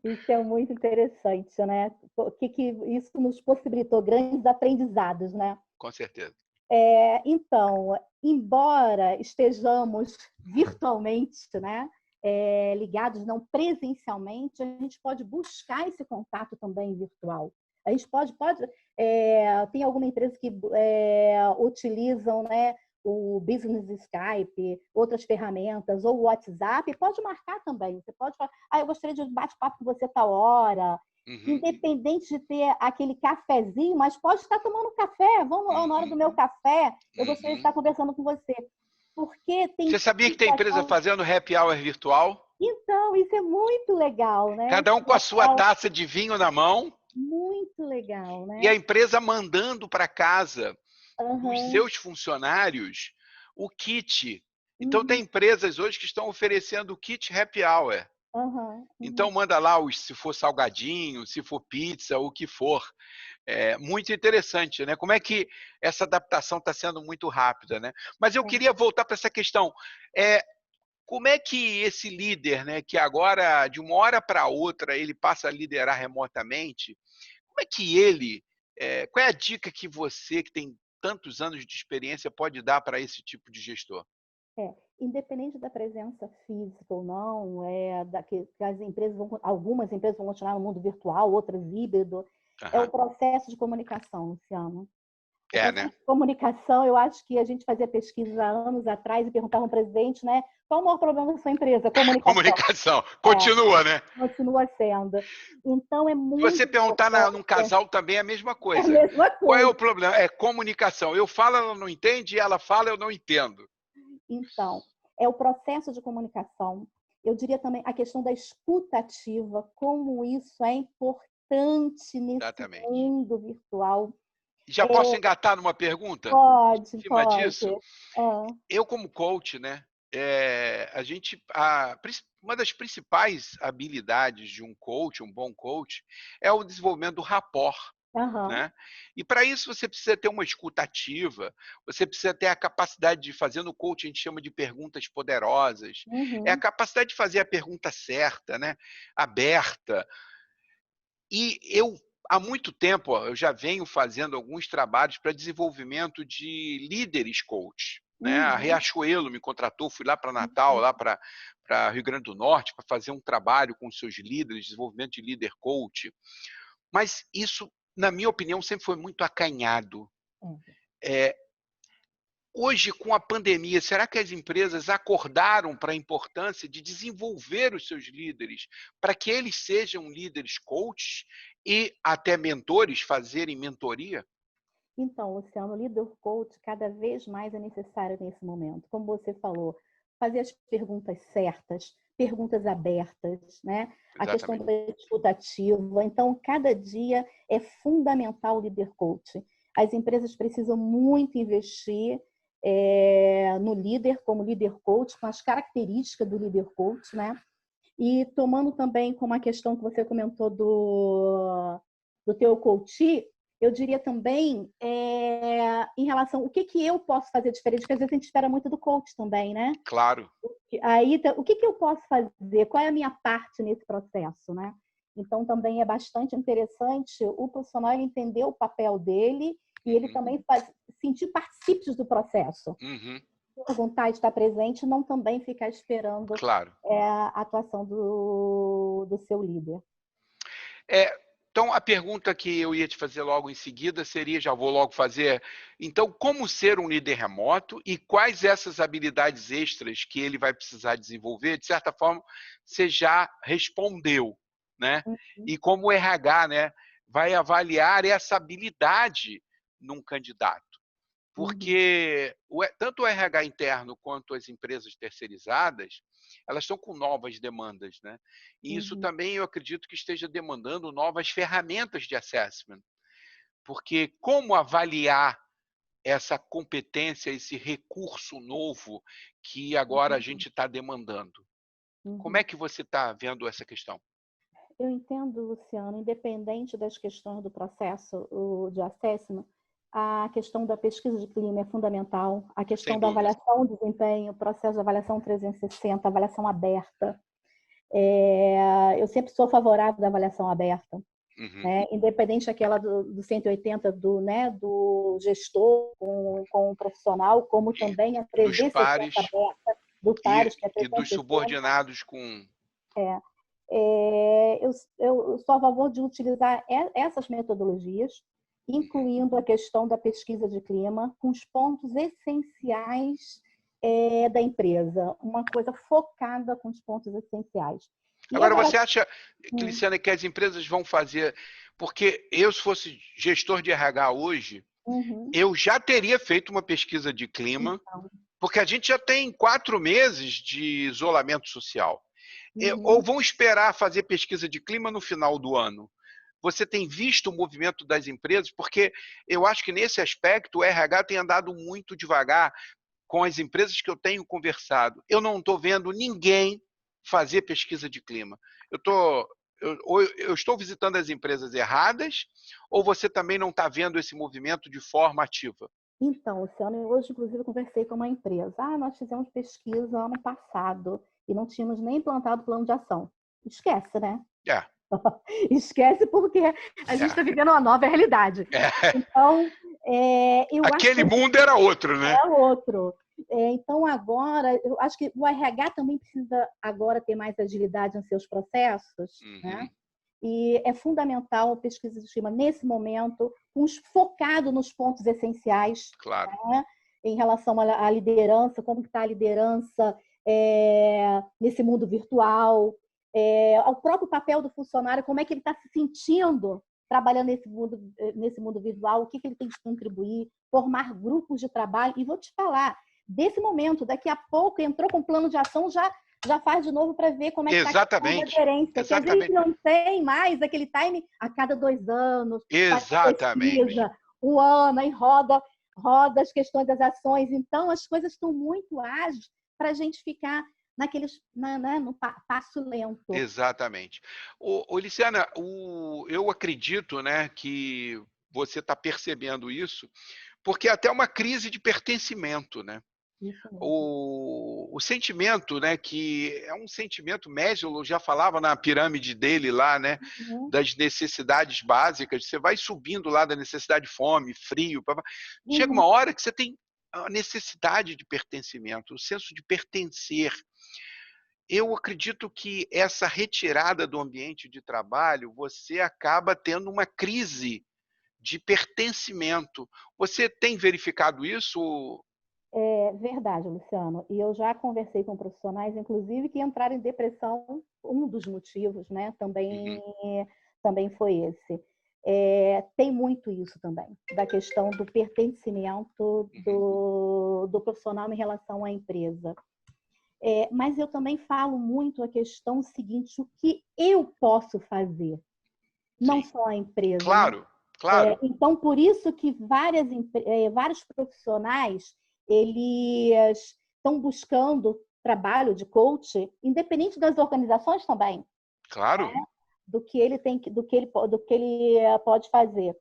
Isso é muito interessante, né? O que isso nos possibilitou grandes aprendizados, né? Com certeza. Então, embora estejamos virtualmente, né, ligados não presencialmente, a gente pode buscar esse contato também virtual. A gente tem alguma empresa que utilizam, né, o Business Skype, outras ferramentas, ou o WhatsApp, pode marcar também. Você pode falar, eu gostaria de um bate-papo com você tal hora, Uhum, independente de ter aquele cafezinho, mas pode estar tomando café. Vamos na hora do uhum, meu café, eu gostaria de uhum. estar conversando com você. Porque tem Você sabia que tem empresa situação. fazendo happy hour virtual? Então, isso é muito legal, né? Cada um com a sua taça de vinho na mão, Muito legal, e a né? empresa mandando para casa dos Aham, seus funcionários o kit. Então, tem uhum, empresas hoje que estão oferecendo o kit happy hour. aham, Então, uhum. manda lá, se for salgadinho, se for pizza, o que for. É muito interessante, né? Como é que essa adaptação está sendo muito rápida, né? Mas eu É. queria voltar para essa questão. É, como é que esse líder, né, que agora, de uma hora para outra, ele passa a liderar remotamente, como é que qual é a dica que você, que tem tantos anos de experiência, pode dar para esse tipo de gestor? Independente da presença física ou não, que as empresas algumas empresas vão continuar no mundo virtual, outras híbrido, é o Aham, processo de comunicação, Luciano. O É, processo né? de comunicação, eu acho que a gente fazia pesquisa há anos atrás e perguntava ao presidente, né? Qual o maior problema da sua empresa? Comunicação. Comunicação. É, Continua, né? continua sendo. Então, é Se você muito perguntar importante, num casal também é a mesma é a coisa. mesma Qual é o coisa. problema? É comunicação. Eu falo, ela não entende, e ela fala, eu não entendo. Então, é o processo de comunicação. Eu diria também a questão da escuta ativa, como isso é importante nesse Exatamente. mundo virtual. Já posso engatar numa pergunta? Em Pode, cima pode. disso, Ah, eu como coach, né? Uma das principais habilidades de um coach, um bom coach, é o desenvolvimento do rapport. aham, Né? E para isso você precisa ter uma escuta ativa, você precisa ter a capacidade de fazer no coaching, a gente chama de perguntas poderosas, é a uhum, capacidade de fazer a pergunta certa, né? Aberta. E eu, há muito tempo, ó, eu já venho fazendo alguns trabalhos para desenvolvimento de líderes coach. Né? A uhum, Riachuelo me contratou, fui lá para Natal, lá para Rio Grande do Norte, para fazer um trabalho com os seus líderes, desenvolvimento de líder coach. Mas isso, na minha opinião, sempre foi muito acanhado. uhum. É, hoje, com a pandemia, será que as empresas acordaram para a importância de desenvolver os seus líderes, para que eles sejam líderes coaches e até mentores, fazerem mentoria? Então, Luciano, o líder coach cada vez mais é necessário nesse momento. Como você falou, fazer as perguntas certas, perguntas abertas, né? A questão Exatamente. da escuta ativa. Então, cada dia é fundamental o líder coach. As empresas precisam muito investir no líder, como líder coach, com as características do líder coach, né? E tomando também como a questão que você comentou do teu coach, eu diria também em relação o que eu posso fazer diferente, porque às vezes a gente espera muito do coach também, né? Claro. Aí, o que eu posso fazer? Qual é a minha parte nesse processo, né? Então, também é bastante interessante o profissional entender o papel dele e ele Uhum. também sentir partícipes do processo. Uhum. Perguntar, estar presente, não também ficar esperando Claro. a atuação do seu líder. Então, a pergunta que eu ia te fazer logo em seguida seria, já vou logo fazer, então, como ser um líder remoto e quais essas habilidades extras que ele vai precisar desenvolver? De certa forma, você já respondeu, né? Uhum, E como o RH, né, vai avaliar essa habilidade num candidato? uhum, Porque tanto o RH interno quanto as empresas terceirizadas, elas estão com novas demandas, né? E isso uhum, também eu acredito que esteja demandando novas ferramentas de assessment, porque como avaliar essa competência, esse recurso novo que agora a uhum, gente está demandando? Como é uhum. que você está vendo essa questão? Eu entendo, Luciano, independente das questões do processo de assessment, a questão da pesquisa de clima é fundamental, a Sem questão da dúvida. avaliação de desempenho, o processo de avaliação 360, avaliação aberta. Eu sempre sou favorável da avaliação aberta, Uhum. né? Independente daquela do 180 né, do gestor com o profissional, como E também a dos 360 pares aberta do pares, que é e dos 360. subordinados com. Eu sou a favor de utilizar essas metodologias, Uhum. incluindo a questão da pesquisa de clima, com os pontos essenciais da empresa, uma coisa focada com os pontos essenciais. E Agora, agora, você acha, hum, Cristiana, que as empresas vão fazer. Porque eu, se fosse gestor de RH hoje, uhum, eu já teria feito uma pesquisa de clima, então, porque a gente já tem 4 meses de isolamento social. Ou uhum. vão esperar fazer pesquisa de clima no final do ano? Você tem visto o movimento das empresas? Porque eu acho que nesse aspecto o RH tem andado muito devagar com as empresas que eu tenho conversado. Eu não estou vendo ninguém fazer pesquisa de clima. Eu, tô, eu estou visitando as empresas erradas ou você também não está vendo esse movimento de forma ativa? Então, Luciano, eu hoje, inclusive, eu conversei com uma empresa. Nós fizemos pesquisa ano passado e não tínhamos nem implantado plano de ação. Esquece, né? É, Esquece porque a gente está é, vivendo uma nova realidade. é. Então, eu acho que Aquele mundo era outro, né? é outro. Então, agora, eu acho que o RH também precisa agora ter mais agilidade nos seus processos, né? Uhum. e é fundamental a pesquisa de estima nesse momento, focado nos pontos essenciais, Claro. né? Em relação à liderança, como está a liderança nesse mundo virtual, ao próprio papel do funcionário, como é que ele está se sentindo trabalhando nesse mundo virtual, o que ele tem de contribuir, formar grupos de trabalho. E vou te falar, desse momento, daqui a pouco, entrou com plano de ação, já faz de novo para ver como é que está a questão da gerência. Que às vezes não tem mais aquele time a cada 2 anos, faz pesquisa, um ano, aí roda as questões das ações. Então, as coisas estão muito ágeis para a gente ficar no passo lento. Exatamente. Liciana, eu acredito, né, que você está percebendo isso, porque é até uma crise de pertencimento, né? Isso mesmo. O sentimento, né, que é um sentimento, Maslow já falava na pirâmide dele lá, né, das necessidades básicas, você vai subindo lá da necessidade de fome, frio, chega uma hora que você tem a necessidade de pertencimento, o senso de pertencer. Eu acredito que essa retirada do ambiente de trabalho, você acaba tendo uma crise de pertencimento. Você tem verificado isso? É verdade, Luciano. E eu já conversei com profissionais, inclusive, que entraram em depressão. Um dos motivos, né, também foi esse. Tem muito isso também, da questão do pertencimento do profissional em relação à empresa. Mas eu também falo muito a questão seguinte: o que eu posso fazer? Não Sim. só a empresa. Claro, né? claro. Então, por isso que vários profissionais eles estão buscando trabalho de coach, independente das organizações também. Claro. Né? Do que ele pode fazer.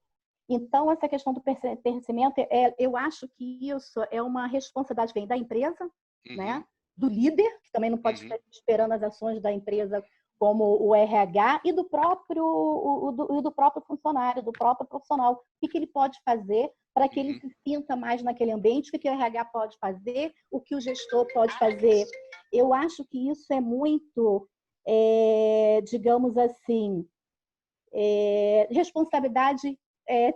Então, essa questão do pertencimento, eu acho que isso é uma responsabilidade que vem da empresa, né? Do líder, que também não pode ficar esperando as ações da empresa como o RH, e do próprio funcionário, do próprio profissional. O que ele pode fazer para que ele se sinta mais naquele ambiente, o que o RH pode fazer, o que o gestor pode fazer. Eu acho que isso é muito, digamos assim, responsabilidade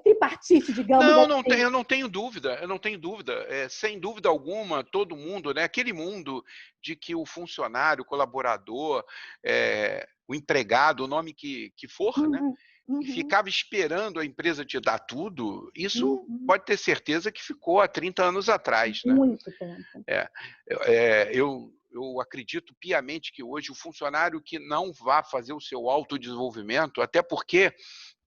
tripartite, digamos assim. Eu não tenho dúvida, sem dúvida alguma, todo mundo, né? Aquele mundo de que o funcionário, o colaborador, o empregado, o nome que for, né? Que ficava esperando a empresa te dar tudo, isso pode ter certeza que ficou há 30 anos atrás, né? Muito tempo. Eu acredito piamente que hoje o funcionário que não vá fazer o seu autodesenvolvimento, até porque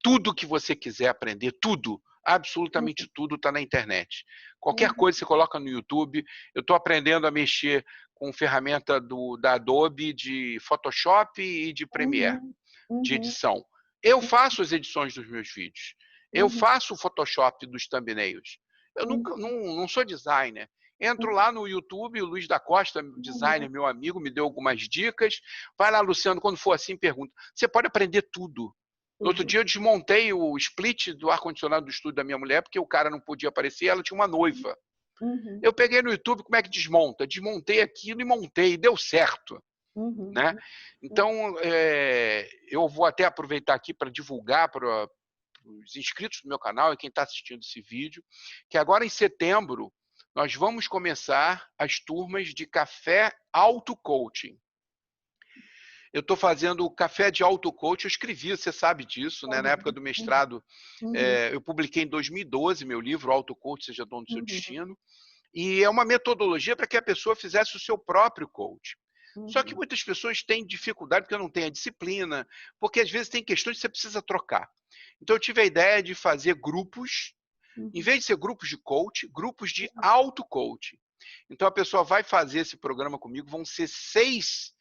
tudo que você quiser aprender, tudo, absolutamente tudo está na internet. Qualquer coisa você coloca no YouTube. Eu estou aprendendo a mexer com ferramenta da Adobe de Photoshop e de Premiere, de edição. Eu faço as edições dos meus vídeos. Eu faço o Photoshop dos thumbnails. Eu não sou designer. Entro lá no YouTube, o Luiz da Costa, designer, meu amigo, me deu algumas dicas. Vai lá, Luciano, quando for assim, pergunta. Você pode aprender tudo. No outro dia eu desmontei o split do ar-condicionado do estúdio da minha mulher, porque o cara não podia aparecer, ela tinha uma noiva. Eu peguei no YouTube como é que desmonta. Desmontei aquilo e montei, e deu certo. Né? Então, eu vou até aproveitar aqui para divulgar para os inscritos do meu canal e quem está assistindo esse vídeo, que agora em setembro nós vamos começar as turmas de café auto-coaching. Eu estou fazendo o café de auto-coach, eu escrevi, você sabe disso, né? Na época do mestrado, eu publiquei em 2012 meu livro, Auto-Coach, Seja Dono do Seu Destino, e é uma metodologia para que a pessoa fizesse o seu próprio coach. Só que muitas pessoas têm dificuldade porque não têm a disciplina, porque às vezes tem questões que você precisa trocar. Então eu tive a ideia de fazer grupos, em vez de ser grupos de coach, grupos de auto-coach. Então a pessoa vai fazer esse programa comigo, vão ser 6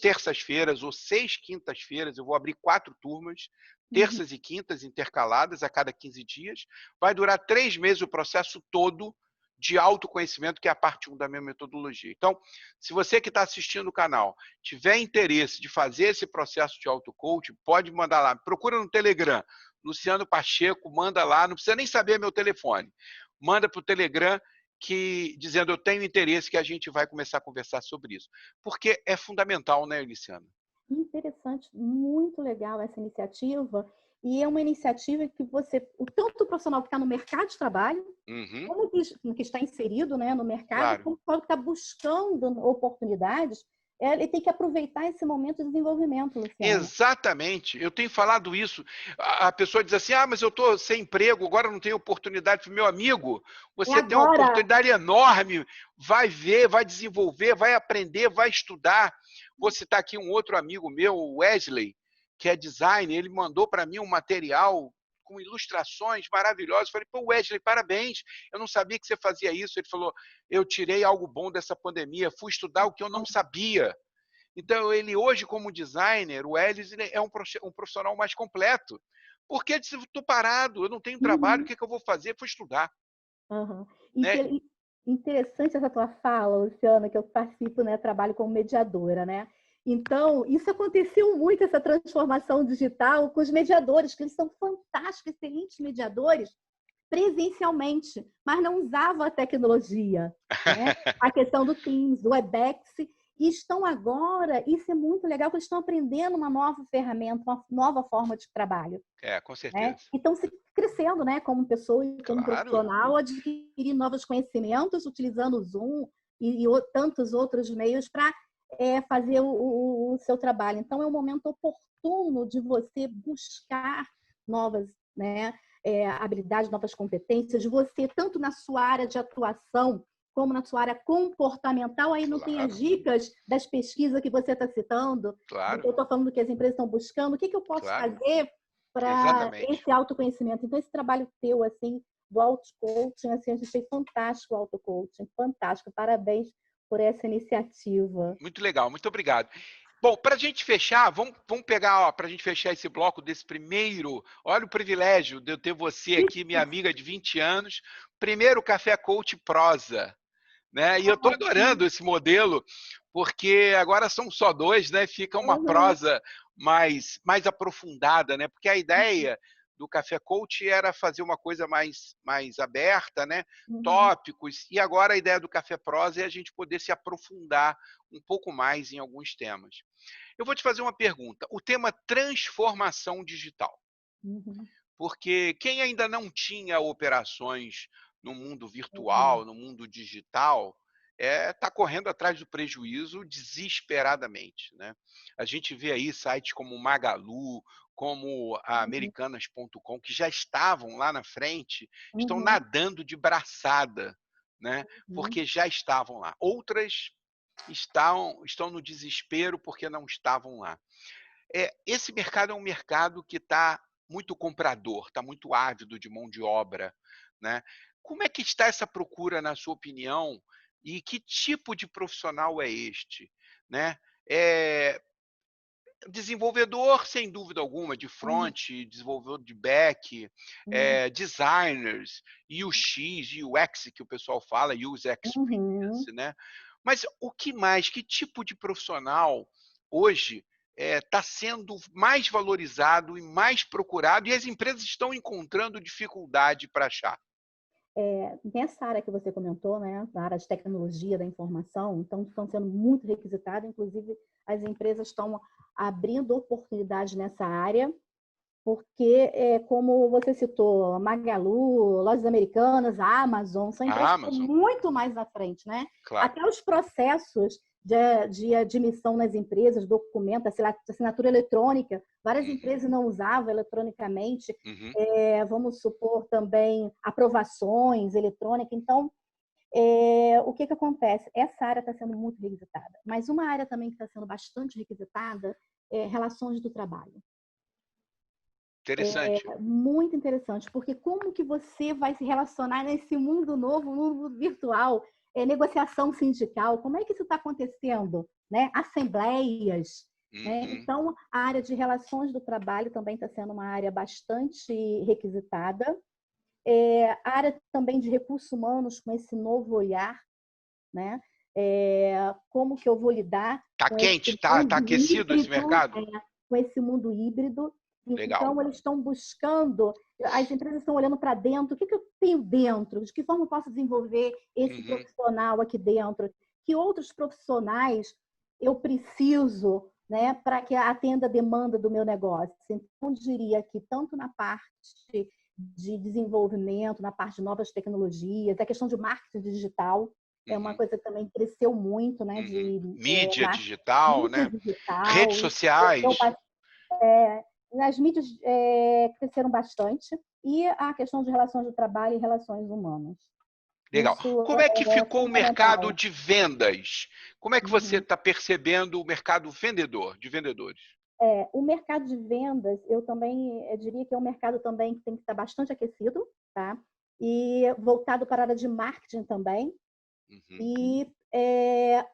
terças-feiras ou 6 quintas-feiras, eu vou abrir 4 turmas, terças e quintas intercaladas a cada 15 dias. Vai durar 3 meses o processo todo de autoconhecimento, que é a parte 1 da minha metodologia. Então, se você que está assistindo o canal tiver interesse de fazer esse processo de auto-coach, pode mandar lá. Procura no Telegram, Luciano Pacheco, manda lá, não precisa nem saber meu telefone. Manda para o Telegram, dizendo eu tenho interesse, que a gente vai começar a conversar sobre isso. Porque é fundamental, né, Luciana? interessante, muito legal essa iniciativa. E é uma iniciativa que você, tanto o profissional que está no mercado de trabalho, Uhum, como que está inserido, né, no mercado, claro. como o que está buscando oportunidades, ele tem que aproveitar esse momento de desenvolvimento, Luciano. Exatamente, eu tenho falado isso. A pessoa diz assim: ah, mas eu estou sem emprego, agora não tenho oportunidade. Meu amigo, É você tem uma agora. oportunidade enorme. Vai ver, vai desenvolver, vai aprender, vai estudar. Vou citar aqui um outro amigo meu, o Wesley, que é designer. Ele mandou para mim um material com ilustrações maravilhosas. Falei: pô, Wesley, parabéns. Eu não sabia que você fazia isso. Ele falou: eu tirei algo bom dessa pandemia, fui estudar o que eu não sabia. Então, ele hoje, como designer, o Elis é um profissional mais completo. Porque ele disse: estou parado, eu não tenho trabalho, o Uhum, que, que eu vou fazer? Vou estudar. uhum. Né? Interessante essa tua fala, Luciana, que eu participo, né, trabalho como mediadora, né? Então, isso aconteceu muito, essa transformação digital com os mediadores, que eles são fantásticos, excelentes mediadores, presencialmente, mas não usavam a tecnologia, né? A questão do Teams, do Webex, e estão agora, isso é muito legal, porque eles estão aprendendo uma nova ferramenta, uma nova forma de trabalho, Com né? certeza. E estão se crescendo, né? Como pessoa e como Claro, profissional, adquirir novos conhecimentos, utilizando o Zoom e tantos outros meios para fazer o seu trabalho. Então, é um momento oportuno de você buscar novas, né, habilidades, novas competências, você, tanto na sua área de atuação, como na sua área comportamental, aí não tem as claro, dicas das pesquisas que você está citando, do que claro, eu estou falando que as empresas estão buscando, o que eu posso claro. fazer para Exatamente. esse autoconhecimento. Então, esse trabalho teu, assim, do auto-coaching, assim, a gente achei fantástico o auto-coaching, fantástico. Parabéns por essa iniciativa. Muito legal, muito obrigado. Bom, para a gente fechar, vamos pegar, para a gente fechar esse bloco desse primeiro. Olha o privilégio de eu ter você aqui, minha amiga de 20 anos, primeiro Café Coach Prosa. Né? E eu estou adorando esse modelo, porque agora são só dois, né? Fica uma Uhum, prosa mais aprofundada, né? Porque a ideia do Café Coach era fazer uma coisa mais aberta, né? uhum, Tópicos, e agora a ideia do Café Prosa é a gente poder se aprofundar um pouco mais em alguns temas. Eu vou te fazer uma pergunta. O tema transformação digital. uhum, Porque quem ainda não tinha operações no mundo uhum, virtual, no mundo digital, está correndo atrás do prejuízo desesperadamente, né? A gente vê aí sites como Magalu, como a uhum, Americanas.com, que já estavam lá na frente, estão uhum, nadando de braçada, né? uhum. Porque já estavam lá. Outras estão no desespero porque não estavam lá. Esse mercado é um mercado que está muito comprador, está muito ávido de mão de obra, né? Como é que está essa procura, na sua opinião, e que tipo de profissional é este, né? É, desenvolvedor, sem dúvida alguma, de Uhum, front, desenvolvedor de back, uhum, designers, UX, UX que o pessoal fala, User uhum. Experience, né? Mas o que mais? Que tipo de profissional hoje está sendo mais valorizado e mais procurado e as empresas estão encontrando dificuldade para achar? Nessa área que você comentou, né, na área de tecnologia da informação, então estão sendo muito requisitadas, inclusive as empresas estão abrindo oportunidades nessa área, porque, como você citou, Magalu, Lojas Americanas, a Amazon, são A empresas que estão Amazon, muito mais à frente, né? claro. Até os processos de admissão nas empresas, documento, assinatura eletrônica, várias Uhum, empresas não usavam eletronicamente, uhum. vamos supor também aprovações eletrônicas. Então, o que acontece? Essa área está sendo muito requisitada, mas uma área também que está sendo bastante requisitada é relações do trabalho. Interessante. Muito interessante, porque como que você vai se relacionar nesse mundo novo, mundo virtual, negociação sindical, como é que isso está acontecendo? Né? Assembleias. Né? Uhum. Então, a área de relações do trabalho também está sendo uma área bastante requisitada. A área também de recursos humanos com esse novo olhar, né? Como que eu vou lidar Tá com esse quente, tá mundo aquecido esse híbrido, mercado? com esse mundo híbrido. Legal. Então, eles estão buscando, as empresas estão olhando para dentro, o que eu tenho dentro? De que forma eu posso desenvolver esse Uhum. profissional aqui dentro? Que outros profissionais eu preciso, né, para que atenda a demanda do meu negócio. Então, eu diria que tanto na parte de desenvolvimento, na parte de novas tecnologias, a questão de marketing digital é uma Uhum, coisa que também cresceu muito, né, uhum. de Mídia na digital, mídia né? Redes digital, isso cresceu sociais. as mídias cresceram bastante e a questão de relações de trabalho e relações humanas. Legal. Isso Como é que é ficou o mercado fundamental. de vendas? Como é que você Uhum. está percebendo o mercado vendedor, de vendedores? O mercado de vendas, eu também diria que é um mercado também que tem que estar bastante aquecido, tá? E voltado para a área de marketing também. Uhum. E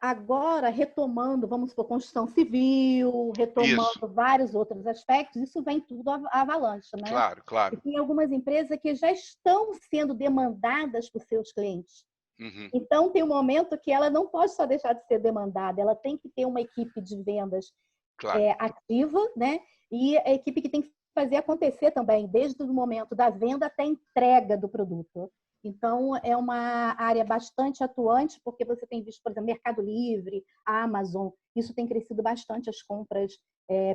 agora, retomando, vamos supor, construção civil, Isso, retomando vários outros aspectos, isso vem tudo à avalanche, né? claro, E claro. tem algumas empresas que já estão sendo demandadas por seus clientes. Uhum, Então, tem um momento que ela não pode só deixar de ser demandada, ela tem que ter uma equipe de vendas claro. ativa, né? E a equipe que tem que fazer acontecer também, desde o momento da venda até a entrega do produto. Então, é uma área bastante atuante, porque você tem visto, por exemplo, Mercado Livre, a Amazon, isso tem crescido bastante as compras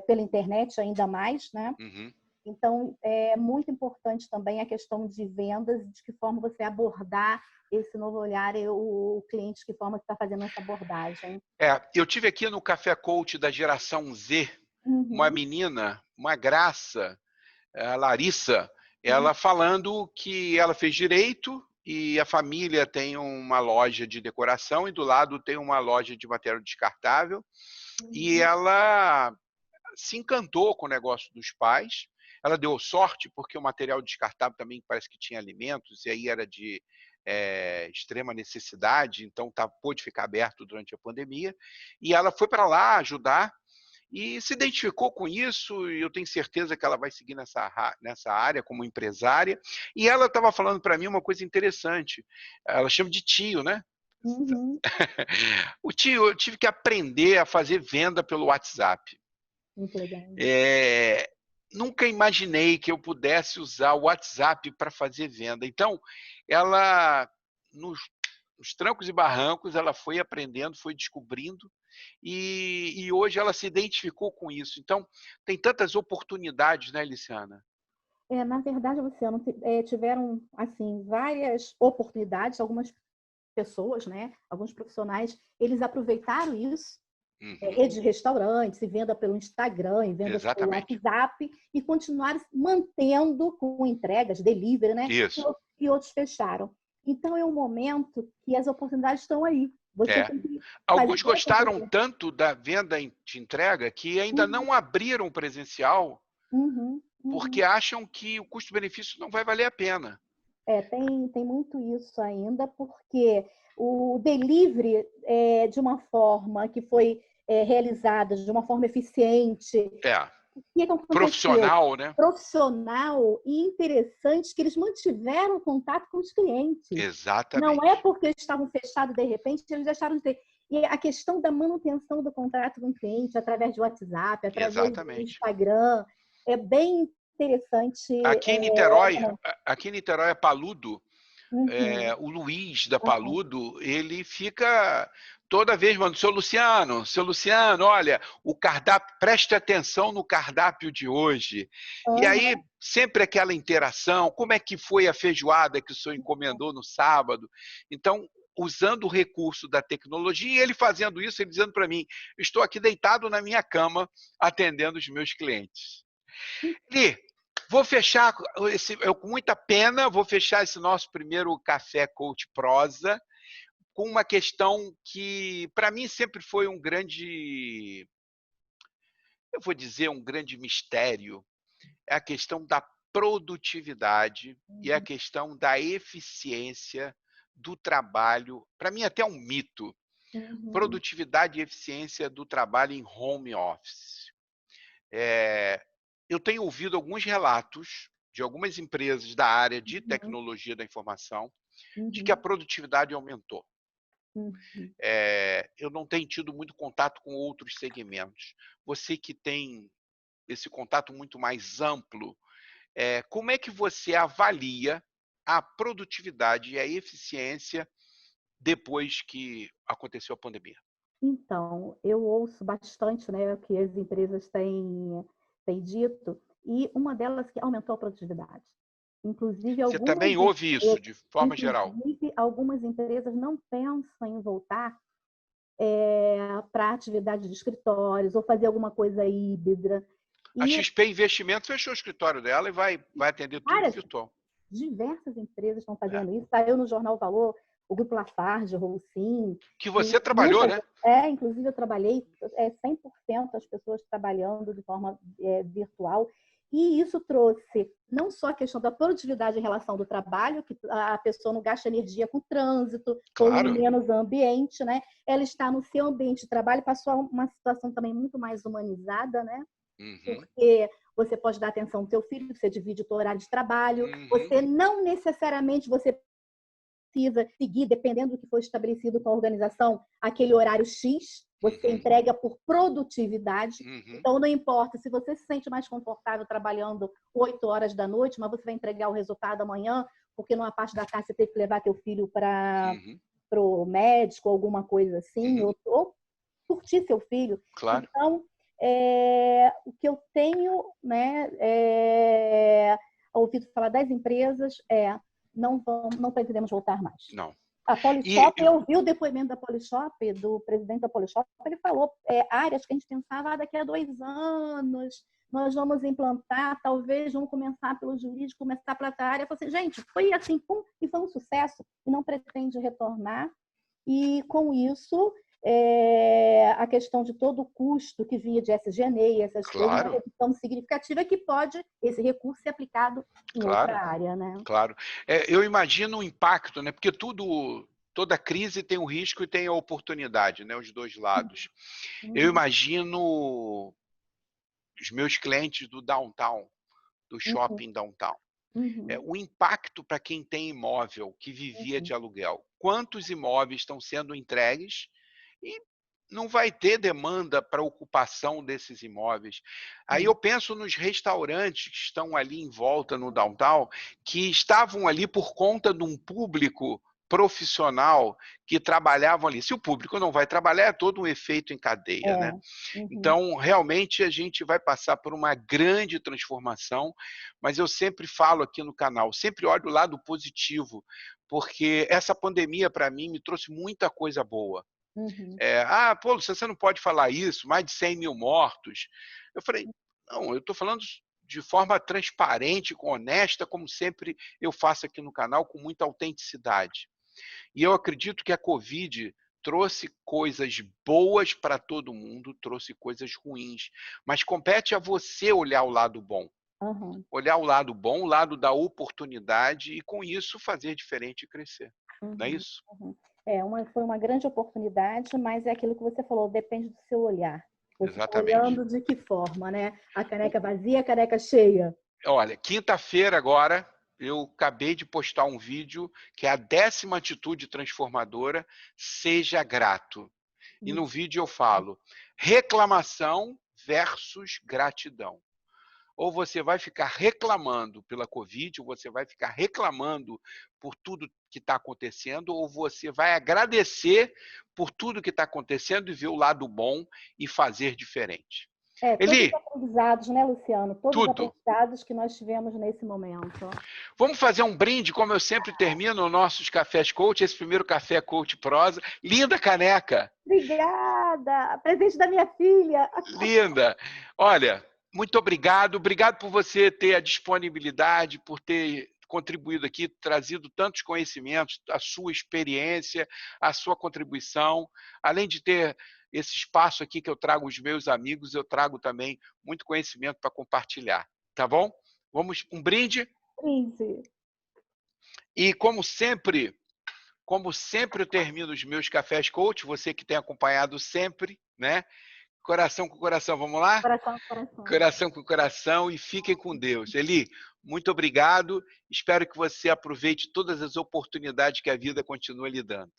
pela internet ainda mais, né? Uhum. Então, é muito importante também a questão de vendas, de que forma você abordar esse novo olhar e o cliente, de que forma que está fazendo essa abordagem. Eu tive aqui no Café Coach da geração Z, uma Uhum, menina, uma graça, a Larissa, uhum, ela falando que ela fez direito e a família tem uma loja de decoração e do lado tem uma loja de material descartável. E uhum. ela se encantou com o negócio dos pais. Ela deu sorte porque o material descartável também parece que tinha alimentos e aí era de extrema necessidade, então pôde ficar aberto durante a pandemia. E ela foi para lá ajudar e se identificou com isso, e eu tenho certeza que ela vai seguir nessa área como empresária. E ela estava falando para mim uma coisa interessante. Ela chama de tio, né? Uhum. O tio, eu tive que aprender a fazer venda pelo WhatsApp. Muito legal. É, nunca imaginei que eu pudesse usar o WhatsApp para fazer venda. Então, ela, nos, nos trancos e barrancos, ela foi aprendendo, foi descobrindo, e hoje ela se identificou com isso. Então, tem tantas oportunidades, né, Luciana? Na verdade, Luciano, tiveram assim várias oportunidades, algumas pessoas, né, alguns profissionais, eles aproveitaram isso, Uhum, rede de restaurantes, e venda pelo Instagram, e vendas pelo exatamente. WhatsApp, e continuaram mantendo com entregas, delivery, né, Isso. e outros fecharam. Então, é um momento que as oportunidades estão aí. Você É. tem que fazer Alguns gostaram acontecer. tanto da venda de entrega que ainda Uhum, não abriram o presencial uhum, porque uhum. acham que o custo-benefício não vai valer a pena. Tem muito isso ainda, porque o delivery, de uma forma que foi realizada de uma forma eficiente, É, o que aconteceu? profissional, né? Profissional e interessante, que eles mantiveram contato com os clientes. Não é Exatamente, porque eles estavam fechados de repente, eles deixaram de ter. E a questão da manutenção do contrato com o cliente, através de WhatsApp, através do exatamente. Instagram, é bem interessante. Aqui em Niterói é Paludo, Uhum, o Luiz da uhum, Paludo, ele fica toda vez mandando, seu Luciano, olha, o cardápio, preste atenção no cardápio de hoje. E aí, uhum. sempre aquela interação, como é que foi a feijoada que o senhor encomendou no sábado? Então, usando o recurso da tecnologia, e ele fazendo isso, ele dizendo para mim, estou aqui deitado na minha cama, atendendo os meus clientes. Li, vou fechar eu com muita pena, vou fechar esse nosso primeiro Café Coach Prosa com uma questão que para mim sempre foi um grande, eu vou dizer, um grande mistério, é a questão da produtividade e a Uhum, questão da eficiência do trabalho, para mim até um mito, uhum, produtividade e eficiência do trabalho em home office. É, eu tenho ouvido alguns relatos de algumas empresas da área de uhum, tecnologia da informação de que a uhum, produtividade aumentou. uhum. Eu não tenho tido muito contato com outros segmentos. Você que tem esse contato muito mais amplo, como é que você avalia a produtividade e a eficiência depois que aconteceu a pandemia? Então, eu ouço bastante, né, o que as empresas têm dito, e uma delas que aumentou a produtividade. Inclusive Você algumas também ouve isso, de forma geral? inclusive algumas empresas não pensam em voltar, para atividade de escritórios ou fazer alguma coisa híbrida. A E XP Investimentos fechou o escritório dela e vai atender tudo várias, virtual. diversas empresas estão É. fazendo isso. Saiu no Jornal Valor, o Grupo Lafarge, Holcim, Que e você trabalhou, muitas, né? inclusive eu trabalhei 100% as pessoas trabalhando de forma virtual, e isso trouxe não só a questão da produtividade em relação do trabalho, que a pessoa não gasta energia com trânsito, polui Claro. menos o ambiente, né? Ela está no seu ambiente de trabalho, passou a uma situação também muito mais humanizada, né? Uhum. Porque você pode dar atenção ao teu filho, você divide o teu horário de trabalho, Uhum. você não necessariamente você precisa seguir, dependendo do que foi estabelecido com a organização, aquele horário X, você Uhum. entrega por produtividade. Uhum. Então, não importa se você se sente mais confortável trabalhando 8 horas da noite, mas você vai entregar o resultado amanhã, porque numa parte da tarde você teve que levar teu filho para Uhum. o médico, alguma coisa assim, Uhum. ou curtir seu filho. Claro. Então, o que eu tenho, né, ouvido falar das empresas não pretendemos voltar mais. Não. A E, Polishop, eu vi o depoimento da Polishop, do presidente da Polishop, ele falou áreas que a gente pensava daqui a 2 anos, nós vamos implantar, talvez vamos começar pelo jurídico, começar para outra área. Eu falei assim, gente, foi assim, pum, e foi um sucesso, e não pretende retornar. E com isso, a questão de todo o custo que vinha de SG&A, essas coisas, uma claro, redução significativa que pode, esse recurso, ser aplicado em outra claro, área, né? claro. Eu imagino o impacto, né? Porque toda crise tem o risco e tem a oportunidade, né? Os dois lados. Eu Uhum, imagino os meus clientes do downtown, do uhum, shopping downtown. uhum, O impacto para quem tem imóvel, que vivia de uhum, aluguel. Quantos imóveis estão sendo entregues e não vai ter demanda para ocupação desses imóveis. Aí eu penso nos restaurantes que estão ali em volta no downtown, que estavam ali por conta de um público profissional que trabalhavam ali. Se o público não vai trabalhar, é todo um efeito em cadeia, né? uhum, Então, realmente, a gente vai passar por uma grande transformação, mas eu sempre falo aqui no canal, sempre olho o lado positivo, porque essa pandemia, para mim, me trouxe muita coisa boa. uhum, Pô, você não pode falar isso, mais de 100 mil mortos. Eu falei, não, eu estou falando de forma transparente, honesta, como sempre eu faço aqui no canal, com muita autenticidade. E eu acredito que a Covid trouxe coisas boas para todo mundo, trouxe coisas ruins, mas compete a você olhar o lado bom. uhum, Olhar o lado bom, o lado da oportunidade e, com isso, fazer diferente e crescer. Não é uhum, isso? uhum. Foi uma grande oportunidade, mas é aquilo que você falou, depende do seu olhar. Você está Exatamente. olhando de que forma, né? A caneca vazia, a caneca cheia. Olha, quinta-feira agora, eu acabei de postar um vídeo que é a 10ª atitude transformadora, seja grato. E no vídeo eu falo, reclamação versus gratidão. Ou você vai ficar reclamando pela Covid, ou você vai ficar reclamando por tudo que está acontecendo, ou você vai agradecer por tudo que está acontecendo e ver o lado bom e fazer diferente. Todos os Eli, aprendizados, né, Luciano? Todos os tudo. aprendizados que nós tivemos nesse momento. Vamos fazer um brinde, como eu sempre termino nossos cafés coach, esse primeiro café coach prosa. Linda caneca, Obrigada! Presente da minha filha. linda. Olha, muito obrigado. Obrigado por você ter a disponibilidade, por ter contribuído aqui, trazido tantos conhecimentos, a sua experiência, a sua contribuição. Além de ter esse espaço aqui que eu trago os meus amigos, eu trago também muito conhecimento para compartilhar. Tá bom? Vamos, um brinde. Brinde. E como sempre eu termino os meus cafés coach, você que tem acompanhado sempre, né? Coração com coração, vamos lá? Coração, coração. Coração com coração e fiquem com Deus. Eli, muito obrigado. Espero que você aproveite todas as oportunidades que a vida continua lhe dando.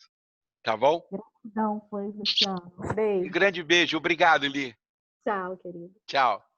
Tá bom? Gratidão, foi, Luciano. Um Beijo. grande beijo. Obrigado, Eli. Tchau, querido. Tchau.